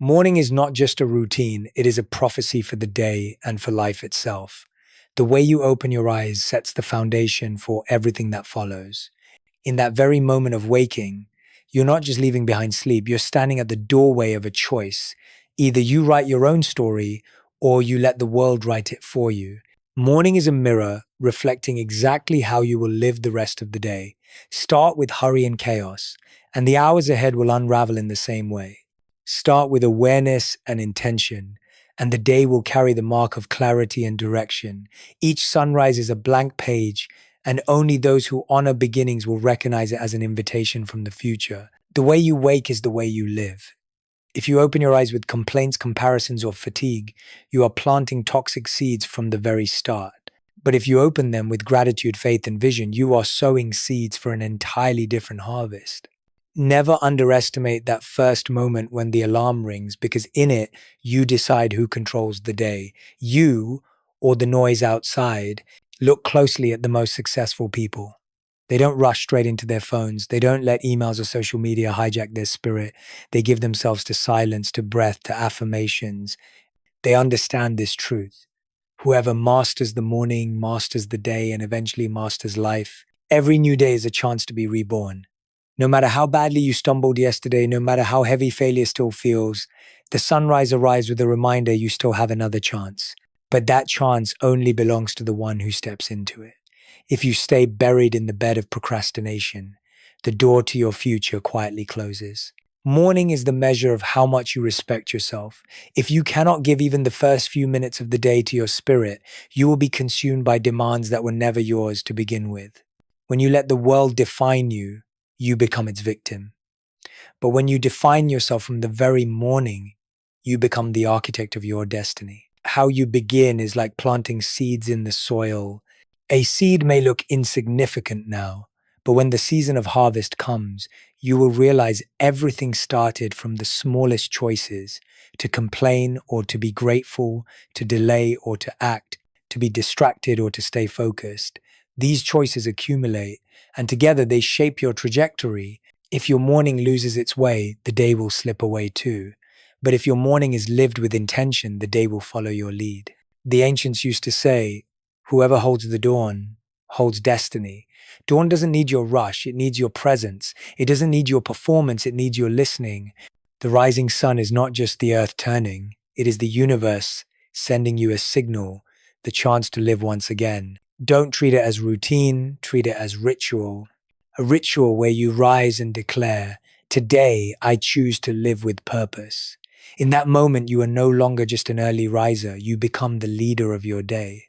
Morning is not just a routine, it is a prophecy for the day and for life itself. The way you open your eyes sets the foundation for everything that follows. In that very moment of waking, you're not just leaving behind sleep, you're standing at the doorway of a choice. Either you write your own story or you let the world write it for you. Morning is a mirror reflecting exactly how you will live the rest of the day. Start with hurry and chaos, and the hours ahead will unravel in the same way. Start with awareness and intention, and the day will carry the mark of clarity and direction. Each sunrise is a blank page, and only those who honor beginnings will recognize it as an invitation from the future. The way you wake is the way you live. If you open your eyes with complaints, comparisons, or fatigue, you are planting toxic seeds from the very start. But if you open them with gratitude, faith, and vision, you are sowing seeds for an entirely different harvest. Never underestimate that first moment when the alarm rings, because in it, you decide who controls the day. You or the noise outside. Look closely at the most successful people. They don't rush straight into their phones. They don't let emails or social media hijack their spirit. They give themselves to silence, to breath, to affirmations. They understand this truth. Whoever masters the morning, masters the day, and eventually masters life. Every new day is a chance to be reborn. No matter how badly you stumbled yesterday, no matter how heavy failure still feels, the sunrise arrives with a reminder you still have another chance. But that chance only belongs to the one who steps into it. If you stay buried in the bed of procrastination, the door to your future quietly closes. Morning is the measure of how much you respect yourself. If you cannot give even the first few minutes of the day to your spirit, you will be consumed by demands that were never yours to begin with. When you let the world define you, you become its victim. But when you define yourself from the very morning, you become the architect of your destiny. How you begin is like planting seeds in the soil. A seed may look insignificant now, but when the season of harvest comes, you will realize everything started from the smallest choices: to complain or to be grateful, to delay or to act, to be distracted or to stay focused. These choices accumulate, and together they shape your trajectory. If your morning loses its way, the day will slip away too. But if your morning is lived with intention, the day will follow your lead. The ancients used to say, whoever holds the dawn holds destiny. Dawn doesn't need your rush, it needs your presence. It doesn't need your performance, it needs your listening. The rising sun is not just the earth turning, it is the universe sending you a signal, the chance to live once again. Don't treat it as routine, treat it as ritual. A ritual where you rise and declare, today I choose to live with purpose. In that moment, you are no longer just an early riser, you become the leader of your day.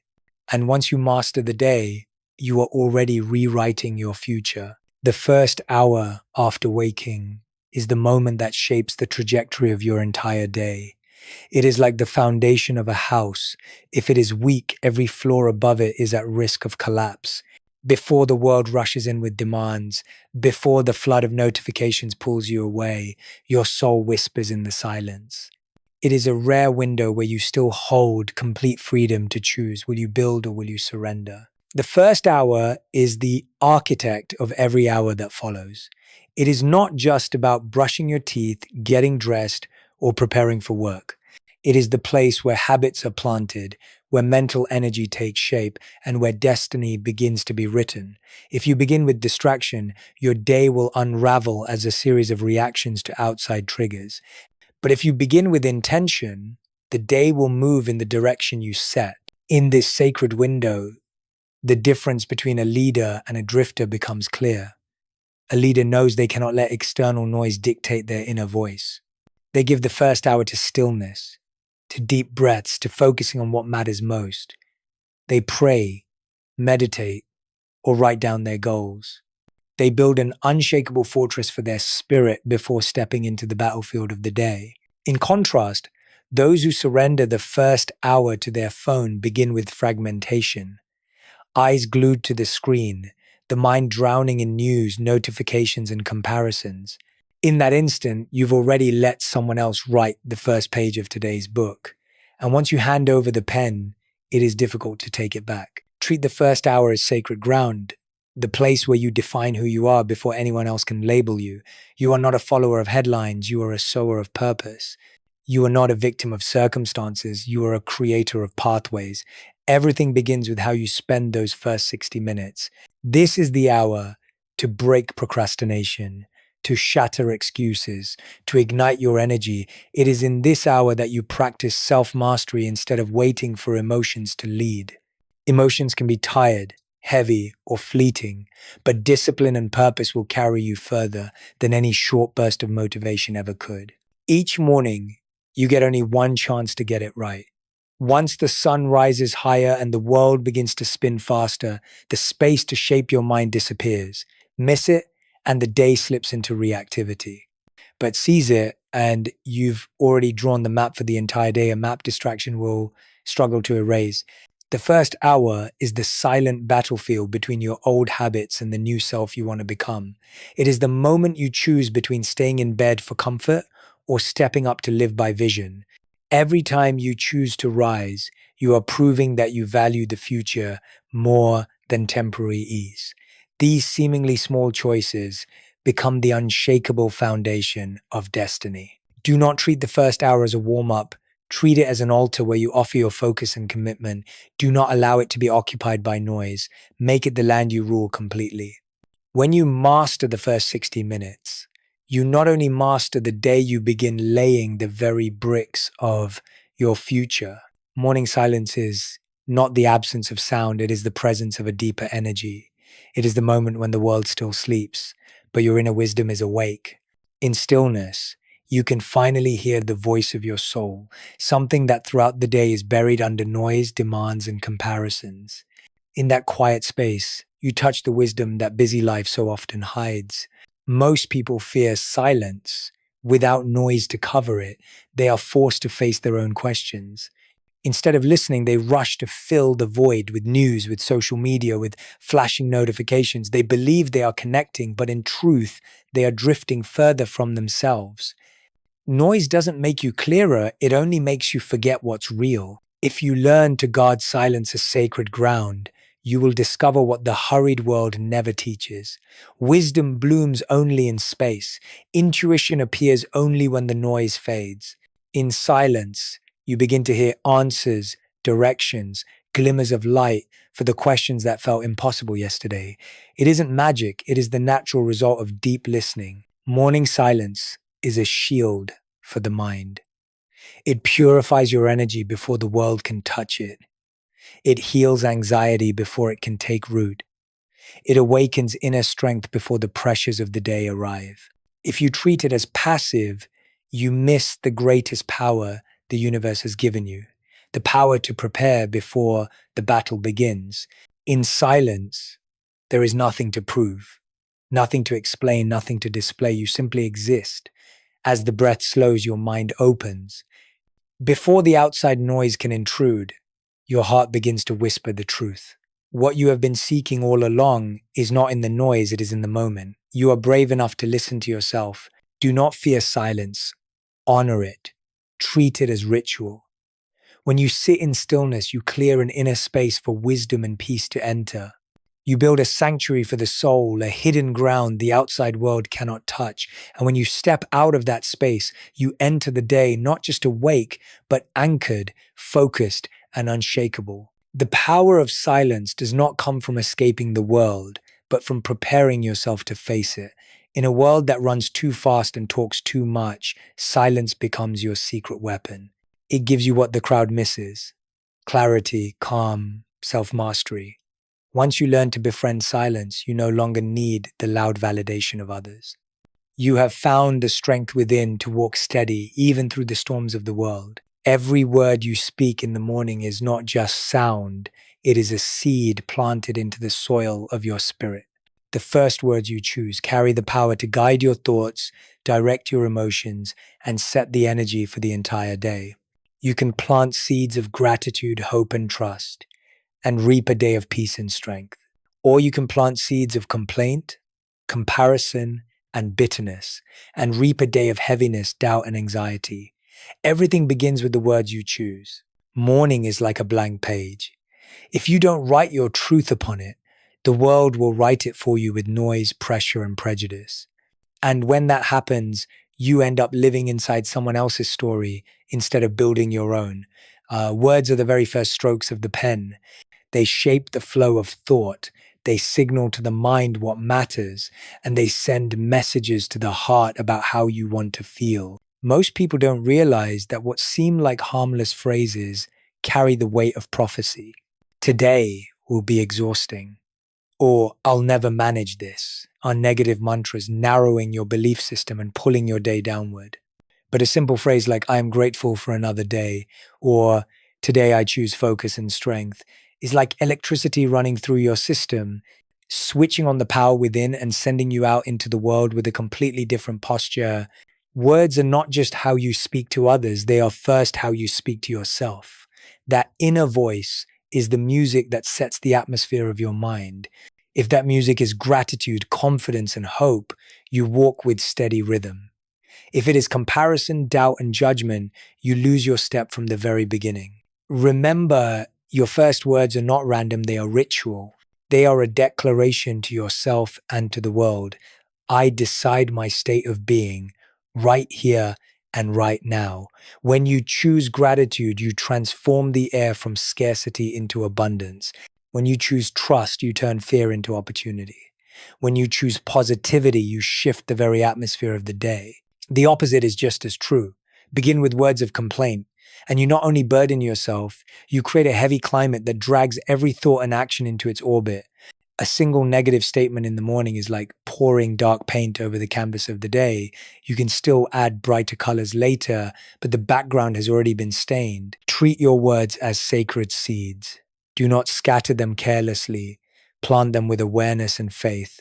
And once you master the day, you are already rewriting your future. The first hour after waking is the moment that shapes the trajectory of your entire day. It is like the foundation of a house. If it is weak, every floor above it is at risk of collapse. Before the world rushes in with demands, before the flood of notifications pulls you away, your soul whispers in the silence. It is a rare window where you still hold complete freedom to choose. Will you build or will you surrender? The first hour is the architect of every hour that follows. It is not just about brushing your teeth, getting dressed, or preparing for work. It is the place where habits are planted, where mental energy takes shape, and where destiny begins to be written. If you begin with distraction, your day will unravel as a series of reactions to outside triggers. But if you begin with intention, the day will move in the direction you set. In this sacred window, the difference between a leader and a drifter becomes clear. A leader knows they cannot let external noise dictate their inner voice. They give the first hour to stillness, to deep breaths, to focusing on what matters most. They pray, meditate, or write down their goals. They build an unshakable fortress for their spirit before stepping into the battlefield of the day. In contrast, those who surrender the first hour to their phone begin with fragmentation. Eyes glued to the screen, the mind drowning in news, notifications, and comparisons. In that instant, you've already let someone else write the first page of today's book. And once you hand over the pen, it is difficult to take it back. Treat the first hour as sacred ground, the place where you define who you are before anyone else can label you. You are not a follower of headlines, you are a sower of purpose. You are not a victim of circumstances, you are a creator of pathways. Everything begins with how you spend those first 60 minutes. This is the hour to break procrastination, to shatter excuses, to ignite your energy. It is in this hour that you practice self mastery instead of waiting for emotions to lead. Emotions can be tired, heavy, or fleeting, but discipline and purpose will carry you further than any short burst of motivation ever could. Each morning, you get only one chance to get it right. Once the sun rises higher and the world begins to spin faster, the space to shape your mind disappears. Miss it, and the day slips into reactivity. But seize it, and you've already drawn the map for the entire day. A map distraction will struggle to erase. The first hour is the silent battlefield between your old habits and the new self you want to become. It is the moment you choose between staying in bed for comfort or stepping up to live by vision. Every time you choose to rise, you are proving that you value the future more than temporary ease. These seemingly small choices become the unshakable foundation of destiny. Do not treat the first hour as a warm up. Treat it as an altar where you offer your focus and commitment. Do not allow it to be occupied by noise. Make it the land you rule completely. When you master the first 60 minutes, you not only master the day, you begin laying the very bricks of your future. Morning silence is not the absence of sound, it is the presence of a deeper energy. It is the moment when the world still sleeps, but your inner wisdom is awake. In stillness, you can finally hear the voice of your soul, something that throughout the day is buried under noise, demands, and comparisons. In that quiet space, you touch the wisdom that busy life so often hides. Most people fear silence. Without noise to cover it, they are forced to face their own questions. Instead of listening, they rush to fill the void with news, with social media, with flashing notifications. They believe they are connecting, but in truth, they are drifting further from themselves. Noise doesn't make you clearer, it only makes you forget what's real. If you learn to guard silence as sacred ground, you will discover what the hurried world never teaches. Wisdom blooms only in space. Intuition appears only when the noise fades. In silence, you begin to hear answers, directions, glimmers of light for the questions that felt impossible yesterday. It isn't magic, it is the natural result of deep listening. Morning silence is a shield for the mind. It purifies your energy before the world can touch it. It heals anxiety before it can take root. It awakens inner strength before the pressures of the day arrive. If you treat it as passive, you miss the greatest power the universe has given you, the power to prepare before the battle begins. In silence, there is nothing to prove, nothing to explain, nothing to display. You simply exist. As the breath slows, your mind opens. Before the outside noise can intrude, your heart begins to whisper the truth. What you have been seeking all along is not in the noise, it is in the moment. You are brave enough to listen to yourself. Do not fear silence. Honor it. Treat it as ritual. When you sit in stillness, you clear an inner space for wisdom and peace to enter. You build a sanctuary for the soul, a hidden ground the outside world cannot touch. And when you step out of that space, you enter the day not just awake, but anchored, focused, and unshakable. The power of silence does not come from escaping the world, but from preparing yourself to face it. In a world that runs too fast and talks too much, silence becomes your secret weapon. It gives you what the crowd misses: clarity, calm, self-mastery. Once you learn to befriend silence, you no longer need the loud validation of others. You have found the strength within to walk steady even through the storms of the world. Every word you speak in the morning is not just sound, it is a seed planted into the soil of your spirit. The first words you choose carry the power to guide your thoughts, direct your emotions, and set the energy for the entire day. You can plant seeds of gratitude, hope, and trust, and reap a day of peace and strength. Or you can plant seeds of complaint, comparison, and bitterness, and reap a day of heaviness, doubt, and anxiety. Everything begins with the words you choose. Morning is like a blank page. If you don't write your truth upon it, the world will write it for you with noise, pressure, and prejudice. And when that happens, you end up living inside someone else's story instead of building your own. Words are the very first strokes of the pen. They shape the flow of thought. They signal to the mind what matters, and they send messages to the heart about how you want to feel. Most people don't realize that what seem like harmless phrases carry the weight of prophecy. Today will be exhausting, or I'll never manage this, are negative mantras narrowing your belief system and pulling your day downward. But a simple phrase like, I am grateful for another day, or today I choose focus and strength, is like electricity running through your system, switching on the power within and sending you out into the world with a completely different posture. Words are not just how you speak to others, they are first how you speak to yourself. That inner voice is the music that sets the atmosphere of your mind. If that music is gratitude, confidence, and hope, you walk with steady rhythm. If it is comparison, doubt, and judgment, you lose your step from the very beginning. Remember, your first words are not random, they are ritual. They are a declaration to yourself and to the world. I decide my state of being right here and right now. When you choose gratitude, you transform the air from scarcity into abundance. When you choose trust, you turn fear into opportunity. When you choose positivity, you shift the very atmosphere of the day. The opposite is just as true. Begin with words of complaint, and you not only burden yourself, you create a heavy climate that drags every thought and action into its orbit. A single negative statement in the morning is like pouring dark paint over the canvas of the day. You can still add brighter colors later, but the background has already been stained. Treat your words as sacred seeds. Do not scatter them carelessly. Plant them with awareness and faith.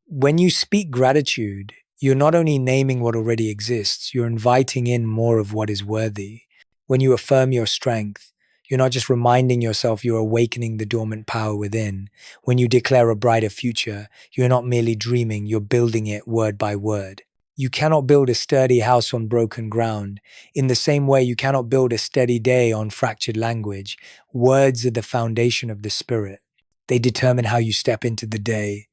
When you speak gratitude, you're not only naming what already exists, you're inviting in more of what is worthy. When you affirm your strength, you're not just reminding yourself, you're awakening the dormant power within. When you declare a brighter future, you're not merely dreaming, you're building it word by word. You cannot build a sturdy house on broken ground. In the same way, you cannot build a steady day on fractured language. Words are the foundation of the spirit. They determine how you step into the day,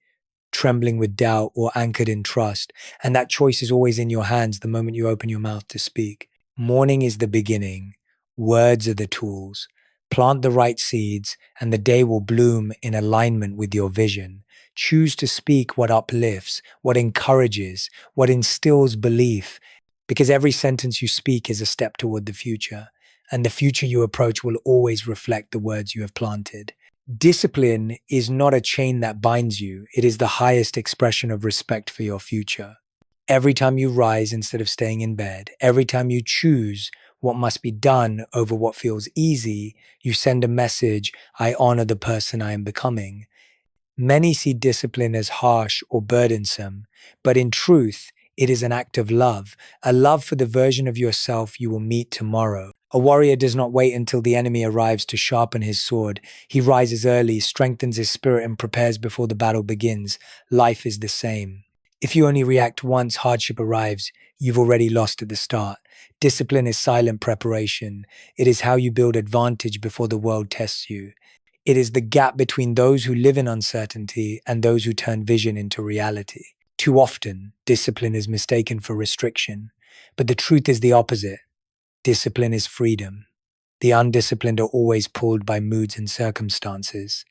trembling with doubt or anchored in trust. And that choice is always in your hands the moment you open your mouth to speak. Morning is the beginning. Words are the tools. Plant the right seeds, and the day will bloom in alignment with your vision. Choose to speak what uplifts, what encourages, what instills belief, because every sentence you speak is a step toward the future, and the future you approach will always reflect the words you have planted. Discipline is not a chain that binds you. It is the highest expression of respect for your future. Every time you rise instead of staying in bed, every time you choose what must be done over what feels easy, you send a message, I honor the person I am becoming. Many see discipline as harsh or burdensome, but in truth, it is an act of love, a love for the version of yourself you will meet tomorrow. A warrior does not wait until the enemy arrives to sharpen his sword. He rises early, strengthens his spirit, and prepares before the battle begins. Life is the same. If you only react once hardship arrives, you've already lost at the start. Discipline is silent preparation. It is how you build advantage before the world tests you. It is the gap between those who live in uncertainty and those who turn vision into reality. Too often, discipline is mistaken for restriction, but the truth is the opposite. Discipline is freedom. The undisciplined are always pulled by moods and circumstances.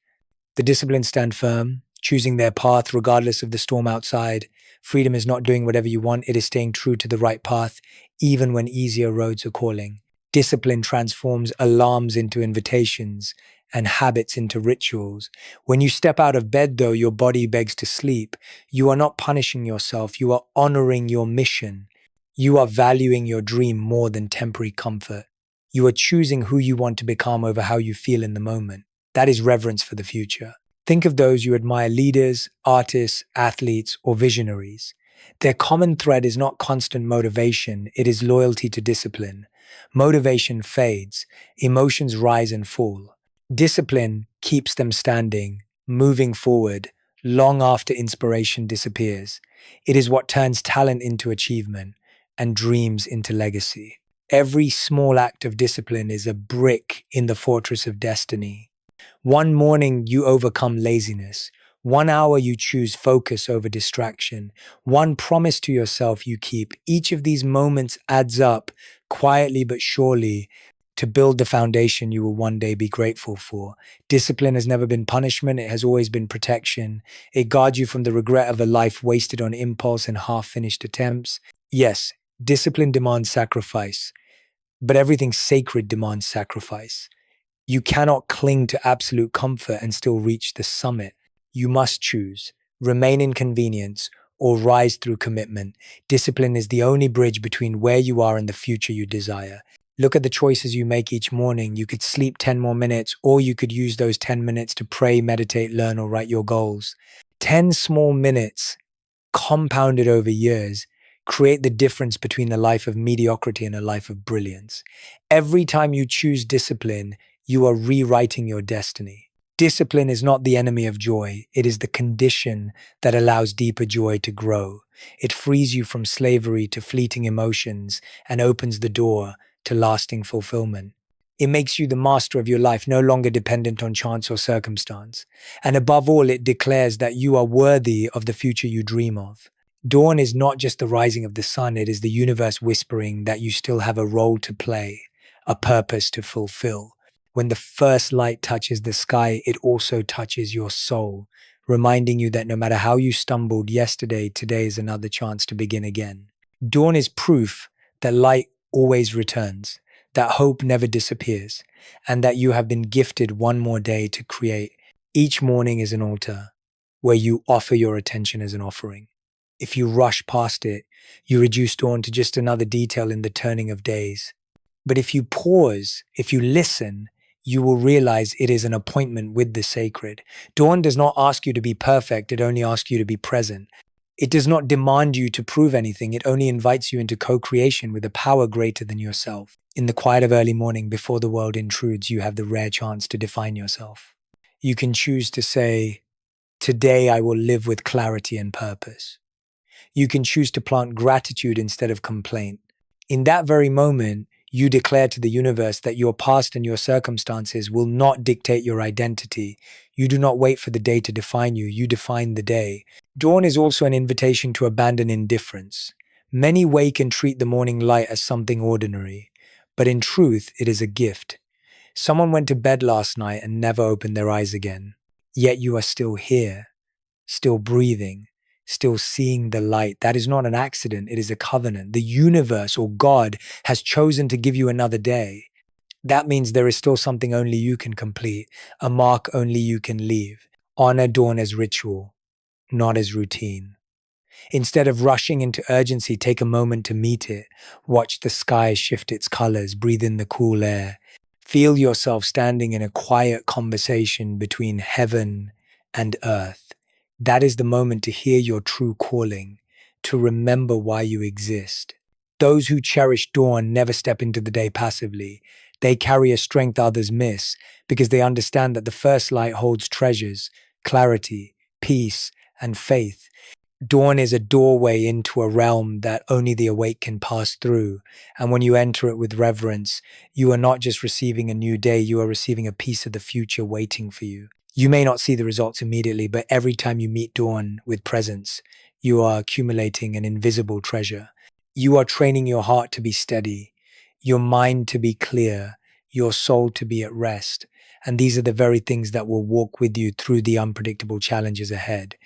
The disciplined stand firm, choosing their path regardless of the storm outside. Freedom is not doing whatever you want, it is staying true to the right path, even when easier roads are calling. Discipline transforms alarms into invitations and habits into rituals. When you step out of bed, though, your body begs to sleep. You are not punishing yourself, you are honoring your mission. You are valuing your dream more than temporary comfort. You are choosing who you want to become over how you feel in the moment. That is reverence for the future. Think of those you admire, leaders, artists, athletes, or visionaries. Their common thread is not constant motivation, it is loyalty to discipline. Motivation fades, emotions rise and fall. Discipline keeps them standing, moving forward, long after inspiration disappears. It is what turns talent into achievement and dreams into legacy. Every small act of discipline is a brick in the fortress of destiny. One morning you overcome laziness. 1 hour you choose focus over distraction. One promise to yourself you keep. Each of these moments adds up quietly but surely to build the foundation you will one day be grateful for. Discipline has never been punishment, it has always been protection. It guards you from the regret of a life wasted on impulse and half finished attempts. Yes, discipline demands sacrifice, but everything sacred demands sacrifice. You cannot cling to absolute comfort and still reach the summit. You must choose, remain in convenience, or rise through commitment. Discipline is the only bridge between where you are and the future you desire. Look at the choices you make each morning. You could sleep 10 more minutes, or you could use those 10 minutes to pray, meditate, learn, or write your goals. 10 small minutes compounded over years, create the difference between a life of mediocrity and a life of brilliance. Every time you choose discipline, you are rewriting your destiny. Discipline is not the enemy of joy, it is the condition that allows deeper joy to grow. It frees you from slavery to fleeting emotions and opens the door to lasting fulfillment. It makes you the master of your life, no longer dependent on chance or circumstance. And above all, it declares that you are worthy of the future you dream of. Dawn is not just the rising of the sun, it is the universe whispering that you still have a role to play, a purpose to fulfill. When the first light touches the sky, it also touches your soul, reminding you that no matter how you stumbled yesterday, today is another chance to begin again. Dawn is proof that light always returns, that hope never disappears, and that you have been gifted one more day to create. Each morning is an altar where you offer your attention as an offering. If you rush past it, you reduce dawn to just another detail in the turning of days. But if you pause, if you listen, you will realize it is an appointment with the sacred. Dawn does not ask you to be perfect, it only asks you to be present. It does not demand you to prove anything, it only invites you into co-creation with a power greater than yourself. In the quiet of early morning, before the world intrudes, you have the rare chance to define yourself. You can choose to say, "Today I will live with clarity and purpose." You can choose to plant gratitude instead of complaint. In that very moment, you declare to the universe that your past and your circumstances will not dictate your identity. You do not wait for the day to define you, you define the day. Dawn is also an invitation to abandon indifference. Many wake and treat the morning light as something ordinary, but in truth, it is a gift. Someone went to bed last night and never opened their eyes again. Yet you are still here, still breathing, still seeing the light. That is not an accident, it is a covenant. The universe or God has chosen to give you another day. That means there is still something only you can complete, a mark only you can leave. Honor dawn as ritual, not as routine. Instead of rushing into urgency, take a moment to meet it. Watch the sky shift its colors, breathe in the cool air. Feel yourself standing in a quiet conversation between heaven and earth. That is the moment to hear your true calling, to remember why you exist. Those who cherish dawn never step into the day passively. They carry a strength others miss because they understand that the first light holds treasures, clarity, peace, and faith. Dawn is a doorway into a realm that only the awake can pass through. And when you enter it with reverence, you are not just receiving a new day, you are receiving a piece of the future waiting for you. You may not see the results immediately, but every time you meet dawn with presence, you are accumulating an invisible treasure. You are training your heart to be steady, your mind to be clear, your soul to be at rest. And these are the very things that will walk with you through the unpredictable challenges ahead.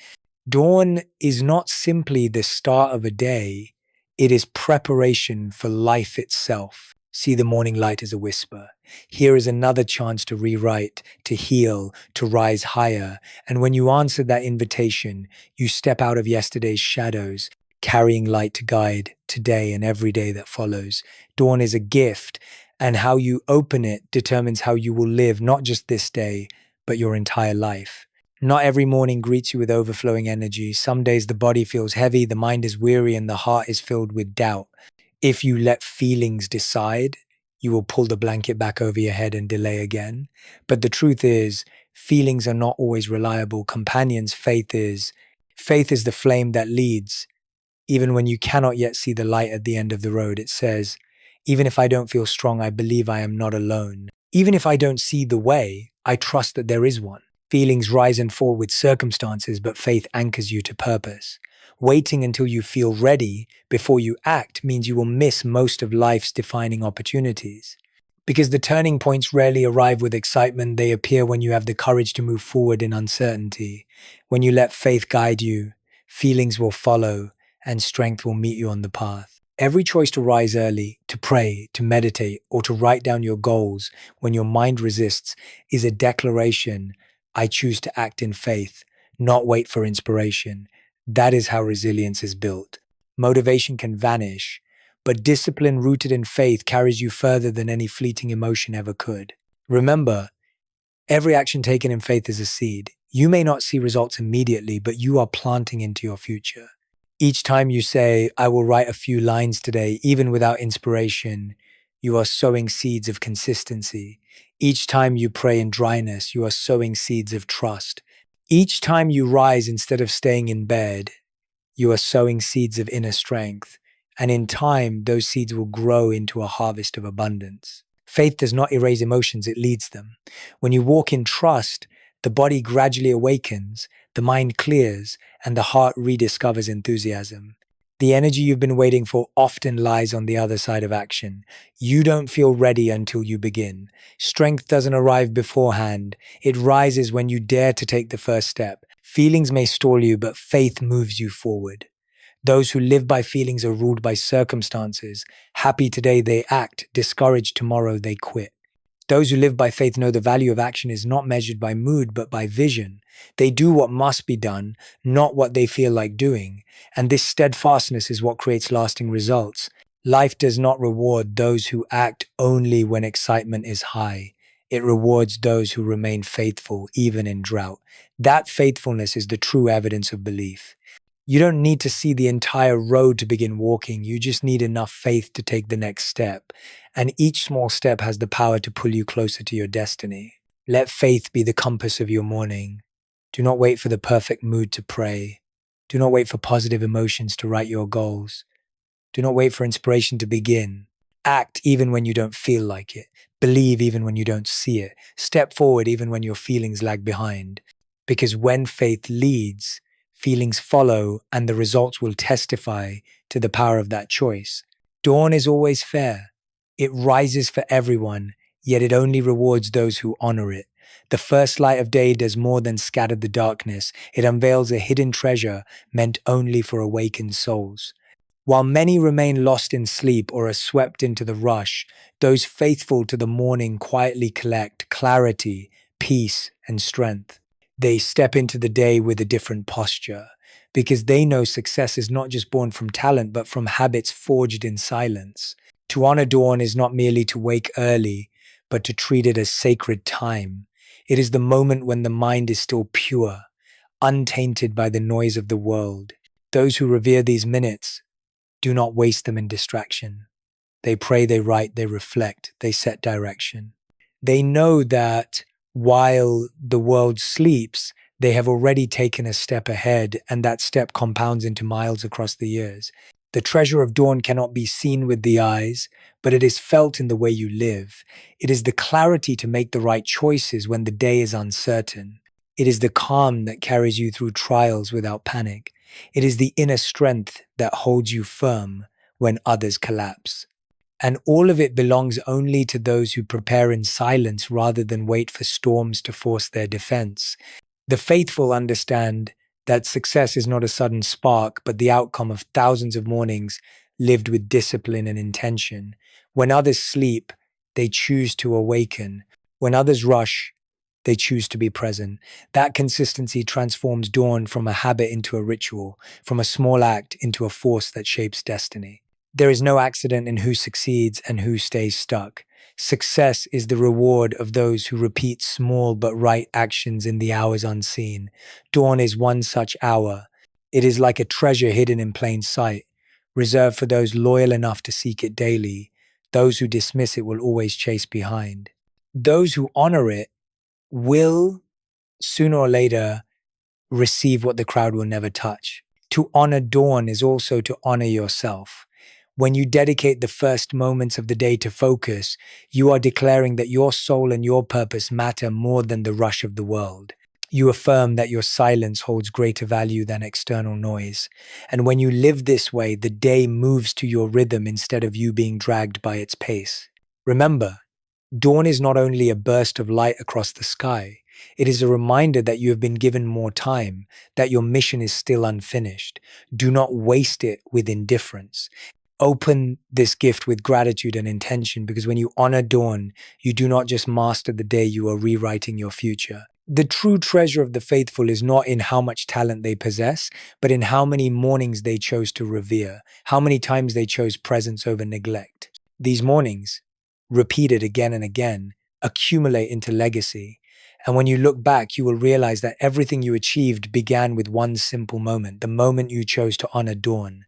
Dawn is not simply the start of a day, it is preparation for life itself. See the morning light as a whisper. Here is another chance to rewrite, to heal, to rise higher. And when you answer that invitation, you step out of yesterday's shadows, carrying light to guide today and every day that follows. Dawn is a gift, and how you open it determines how you will live not just this day, but your entire life. Not every morning greets you with overflowing energy. Some days the body feels heavy, the mind is weary, and the heart is filled with doubt. If you let feelings decide, you will pull the blanket back over your head and delay again. But the truth is, feelings are not always reliable companions. Faith is. Faith is the flame that leads. Even when you cannot yet see the light at the end of the road, it says, even if I don't feel strong, I believe I am not alone. Even if I don't see the way, I trust that there is one. Feelings rise and fall with circumstances, but faith anchors you to purpose. Waiting until you feel ready before you act means you will miss most of life's defining opportunities. Because the turning points rarely arrive with excitement, they appear when you have the courage to move forward in uncertainty. When you let faith guide you, feelings will follow, and strength will meet you on the path. Every choice to rise early, to pray, to meditate, or to write down your goals when your mind resists is a declaration: I choose to act in faith, not wait for inspiration. That is how resilience is built. Motivation can vanish, but discipline rooted in faith carries you further than any fleeting emotion ever could. Remember, every action taken in faith is a seed. You may not see results immediately, but you are planting into your future. Each time you say, I will write a few lines today, even without inspiration, you are sowing seeds of consistency. Each time you pray in dryness, you are sowing seeds of trust. Each time you rise instead of staying in bed, you are sowing seeds of inner strength. And in time, those seeds will grow into a harvest of abundance. Faith does not erase emotions, it leads them. When you walk in trust, the body gradually awakens, the mind clears, and the heart rediscovers enthusiasm. The energy you've been waiting for often lies on the other side of action. You don't feel ready until you begin. Strength doesn't arrive beforehand. It rises when you dare to take the first step. Feelings may stall you, but faith moves you forward. Those who live by feelings are ruled by circumstances. Happy today they act, discouraged tomorrow they quit. Those who live by faith know the value of action is not measured by mood, but by vision. They do what must be done, not what they feel like doing. And this steadfastness is what creates lasting results. Life does not reward those who act only when excitement is high. It rewards those who remain faithful, even in drought. That faithfulness is the true evidence of belief. You don't need to see the entire road to begin walking. You just need enough faith to take the next step. And each small step has the power to pull you closer to your destiny. Let faith be the compass of your morning. Do not wait for the perfect mood to pray. Do not wait for positive emotions to write your goals. Do not wait for inspiration to begin. Act even when you don't feel like it. Believe even when you don't see it. Step forward even when your feelings lag behind. Because when faith leads, feelings follow, and the results will testify to the power of that choice. Dawn is always fair. It rises for everyone, yet it only rewards those who honor it. The first light of day does more than scatter the darkness. It unveils a hidden treasure meant only for awakened souls. While many remain lost in sleep or are swept into the rush, those faithful to the morning quietly collect clarity, peace, and strength. They step into the day with a different posture because they know success is not just born from talent, but from habits forged in silence. To honor dawn is not merely to wake early, but to treat it as sacred time. It is the moment when the mind is still pure, untainted by the noise of the world. Those who revere these minutes do not waste them in distraction. They pray, they write, they reflect, they set direction. They know that while the world sleeps, they have already taken a step ahead, and that step compounds into miles across the years. The treasure of dawn cannot be seen with the eyes, but it is felt in the way you live. It is the clarity to make the right choices when the day is uncertain. It is the calm that carries you through trials without panic. It is the inner strength that holds you firm when others collapse. And all of it belongs only to those who prepare in silence rather than wait for storms to force their defense. The faithful understand that success is not a sudden spark, but the outcome of thousands of mornings lived with discipline and intention. When others sleep, they choose to awaken. When others rush, they choose to be present. That consistency transforms dawn from a habit into a ritual, from a small act into a force that shapes destiny. There is no accident in who succeeds and who stays stuck. Success is the reward of those who repeat small but right actions in the hours unseen. Dawn is one such hour. It is like a treasure hidden in plain sight, reserved for those loyal enough to seek it daily. Those who dismiss it will always chase behind. Those who honor it will, sooner or later, receive what the crowd will never touch. To honor dawn is also to honor yourself. When you dedicate the first moments of the day to focus, you are declaring that your soul and your purpose matter more than the rush of the world. You affirm that your silence holds greater value than external noise. And when you live this way, the day moves to your rhythm instead of you being dragged by its pace. Remember, dawn is not only a burst of light across the sky, it is a reminder that you have been given more time, that your mission is still unfinished. Do not waste it with indifference. Open this gift with gratitude and intention, because when you honor dawn, you do not just master the day, you are rewriting your future. The true treasure of the faithful is not in how much talent they possess, but in how many mornings they chose to revere, how many times they chose presence over neglect. These mornings, repeated again and again, accumulate into legacy. And when you look back, you will realize that everything you achieved began with one simple moment, the moment you chose to honor dawn.